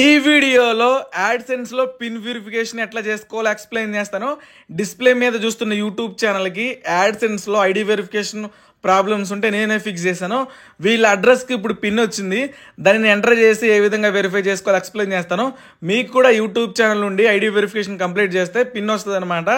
ఈ వీడియోలో యాడ్సెన్స్ లో పిన్ వెరిఫికేషన్ ఎట్లా చేసుకోవాలో ఎక్స్ప్లెయిన్ చేస్తాను. డిస్ప్లే మీద చూస్తున్న యూట్యూబ్ ఛానల్కి యాడ్సెన్స్ లో ఐడి వెరిఫికేషన్ ప్రాబ్లమ్స్ ఉంటే నేనే ఫిక్స్ చేశాను. వీళ్ళ అడ్రస్కి ఇప్పుడు పిన్ వచ్చింది, దానిని ఎంటర్ చేసి ఏ విధంగా వెరిఫై చేసుకోవాలో ఎక్స్ప్లెయిన్ చేస్తాను. మీకు కూడా యూట్యూబ్ ఛానల్ నుండి ఐడి వెరిఫికేషన్ కంప్లీట్ చేస్తే పిన్ వస్తుంది అనమాట.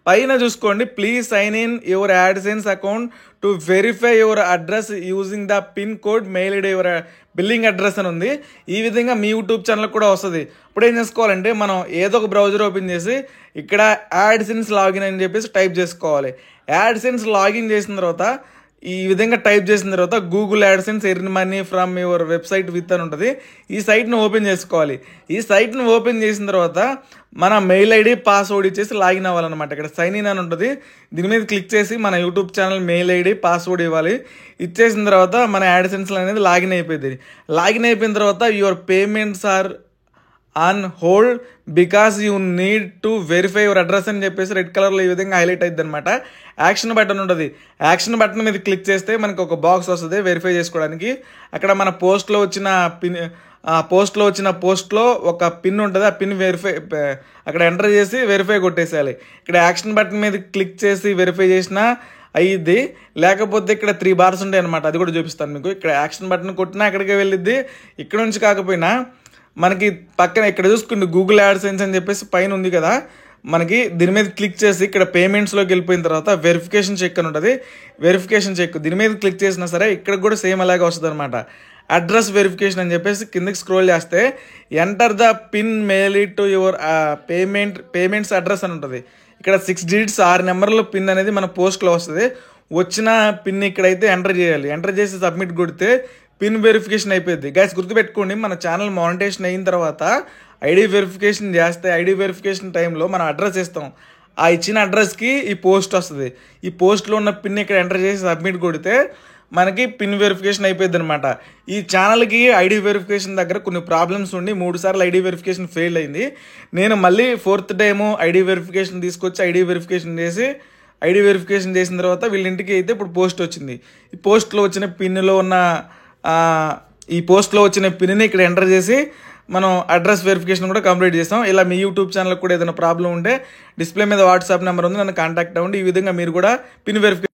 పైన చూసుకోండి, please sign in your AdSense account to verify your address using the pin code mailed your billing address అని ఉంది. ఈ విధంగా మీ యూట్యూబ్ ఛానల్ కూడా వస్తుంది. ఇప్పుడు ఏం చేసుకోవాలంటే మనం ఏదో ఒక బ్రౌజర్ ఓపెన్ చేసి ఇక్కడ యాడ్సెన్స్ లాగిన్ అని చెప్పేసి టైప్ చేసుకోవాలి. యాడ్సెన్స్ లాగిన్ చేసిన తర్వాత ఈ విధంగా టైప్ చేసిన తర్వాత Google AdSense earn money from your website with అని ఉంటుంది. ఈ సైట్ను ఓపెన్ చేసుకోవాలి. ఈ సైట్ను ఓపెన్ చేసిన తర్వాత మన మెయిల్ ఐడి పాస్వర్డ్ ఇచ్చేసి లాగిన్ అవ్వాలన్నమాట. ఇక్కడ సైన్ ఇన్ అని ఉంటుంది, దీని మీద క్లిక్ చేసి మన YouTube channel mail ID password ఇవ్వాలి. ఇచ్చేసిన తర్వాత మన యాడ్సెన్స్ అనేది లాగిన్ అయిపోయింది. లాగిన్ అయిపోయిన తర్వాత your payments are on hold because you need to verify your address అని చెప్పేసి రెడ్ కలర్లో ఈ విధంగా హైలైట్ అవుతుంది అనమాట. యాక్షన్ బటన్ ఉంటుంది. యాక్షన్ బటన్ మీద క్లిక్ చేస్తే మనకు ఒక బాక్స్ వస్తుంది వెరిఫై చేసుకోవడానికి. అక్కడ మన పోస్ట్లో వచ్చిన పోస్ట్లో ఒక పిన్ ఉంటుంది, ఆ పిన్ వెరిఫై అక్కడ ఎంటర్ చేసి వెరిఫై కొట్టేసేయాలి. ఇక్కడ యాక్షన్ బటన్ మీద క్లిక్ చేసి వెరిఫై చేసినా అయ్యిద్ది, లేకపోతే ఇక్కడ 3 బార్స్ ఉంటాయి అనమాట, అది కూడా చూపిస్తాను మీకు. ఇక్కడ యాక్షన్ బటన్ కొట్టినా అక్కడికే వెళ్ళిద్ది. ఇక్కడ నుంచి కాకపోయినా మనకి పక్కన ఇక్కడ చూసుకుంటే గూగుల్ యాడ్సెన్స్ అని చెప్పేసి పైన ఉంది కదా, మనకి దీని మీద క్లిక్ చేసి ఇక్కడ పేమెంట్స్లోకి వెళ్ళిపోయిన తర్వాత వెరిఫికేషన్ చెక్ అని ఉంటుంది. వెరిఫికేషన్ చెక్ దీని మీద క్లిక్ చేసినా సరే ఇక్కడ కూడా సేమ్ అలాగే వస్తుంది అనమాట. అడ్రస్ వెరిఫికేషన్ అని చెప్పేసి కిందకి స్క్రోల్ చేస్తే enter the pin mail to your payments address అని ఉంటుంది. ఇక్కడ 6 డిజిట్స్ 6 నెంబర్ల పిన్ అనేది మన పోస్ట్లో వస్తుంది. వచ్చిన పిన్ ఇక్కడైతే ఎంటర్ చేయాలి. ఎంటర్ చేసి సబ్మిట్ కొడితే పిన్ వెరిఫికేషన్ అయిపోయింది. గైస్ గుర్తుపెట్టుకోండి, మన ఛానల్ మానిటైజేషన్ అయిన తర్వాత ఐడి వెరిఫికేషన్ చేస్తే ఐడి వెరిఫికేషన్ టైంలో మనం అడ్రస్ ఇస్తాం. ఆ ఇచ్చిన అడ్రస్కి ఈ పోస్ట్ వస్తుంది. ఈ పోస్ట్లో ఉన్న పిన్ ఇక్కడ ఎంటర్ చేసి సబ్మిట్ కొడితే మనకి పిన్ వెరిఫికేషన్ అయిపోయింది అనమాట. ఈ ఛానల్కి ఐడి వెరిఫికేషన్ దగ్గర కొన్ని ప్రాబ్లమ్స్ ఉండి 3 సార్లు ఐడి వెరిఫికేషన్ ఫెయిల్ అయింది. నేను మళ్ళీ 4th టైము ఐడి వెరిఫికేషన్ తీసుకొచ్చి ఐడి వెరిఫికేషన్ చేసిన తర్వాత వీళ్ళ ఇంటికి అయితే ఇప్పుడు పోస్ట్ వచ్చింది. ఈ పోస్ట్లో వచ్చిన పిన్ని ఇక్కడ ఎంటర్ చేసి మనం అడ్రస్ వెరిఫికేషన్ కూడా కంప్లీట్ చేస్తాం. ఇలా మీ యూట్యూబ్ ఛానల్కి కూడా ఏదైనా ప్రాబ్లం ఉంటే డిస్ప్లే మీద వాట్సాప్ నెంబర్ ఉంది, నన్ను కాంటాక్ట్ అవ్వండి. ఈ విధంగా మీరు కూడా పిన్ వెరిఫికేషన్